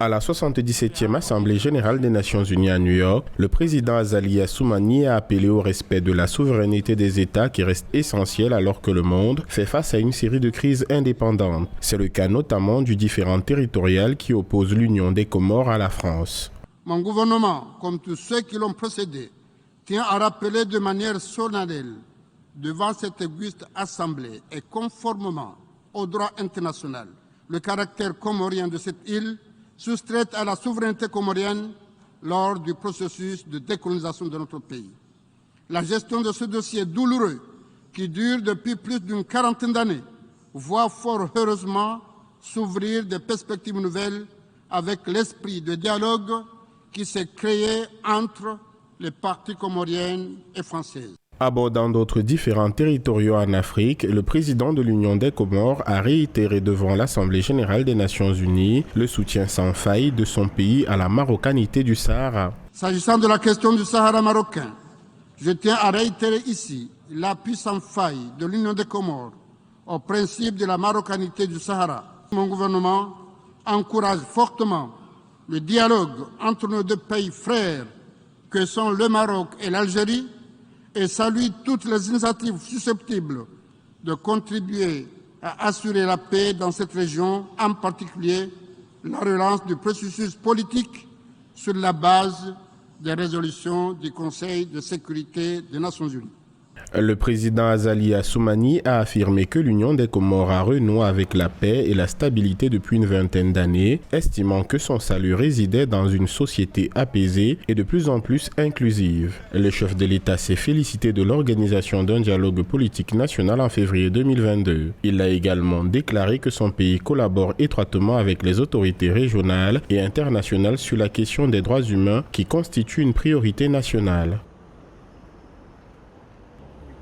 À la 77e Assemblée générale des Nations unies à New York, le président Azali Assoumani a appelé au respect de la souveraineté des États qui reste essentiel alors que le monde fait face à une série de crises indépendantes. C'est le cas notamment du différend territorial qui oppose l'Union des Comores à la France. Mon gouvernement, comme tous ceux qui l'ont précédé, tient à rappeler de manière solennelle devant cette auguste Assemblée et conformément au droit international le caractère comorien de cette île soustraite à la souveraineté comorienne lors du processus de décolonisation de notre pays. La gestion de ce dossier douloureux qui dure depuis plus d'une quarantaine d'années voit fort heureusement s'ouvrir des perspectives nouvelles avec l'esprit de dialogue qui s'est créé entre les parties comoriennes et françaises. Abordant d'autres différends territoriaux en Afrique, le président de l'Union des Comores a réitéré devant l'Assemblée générale des Nations unies le soutien sans faille de son pays à la marocanité du Sahara. S'agissant de la question du Sahara marocain, je tiens à réitérer ici l'appui sans faille de l'Union des Comores au principe de la marocanité du Sahara. Mon gouvernement encourage fortement le dialogue entre nos deux pays frères que sont le Maroc et l'Algérie et salue toutes les initiatives susceptibles de contribuer à assurer la paix dans cette région, en particulier la relance du processus politique sur la base des résolutions du Conseil de sécurité des Nations unies. Le président Azali Assoumani a affirmé que l'Union des Comores a renoué avec la paix et la stabilité depuis une vingtaine d'années, estimant que son salut résidait dans une société apaisée et de plus en plus inclusive. Le chef de l'État s'est félicité de l'organisation d'un dialogue politique national en février 2022. Il a également déclaré que son pays collabore étroitement avec les autorités régionales et internationales sur la question des droits humains qui constitue une priorité nationale.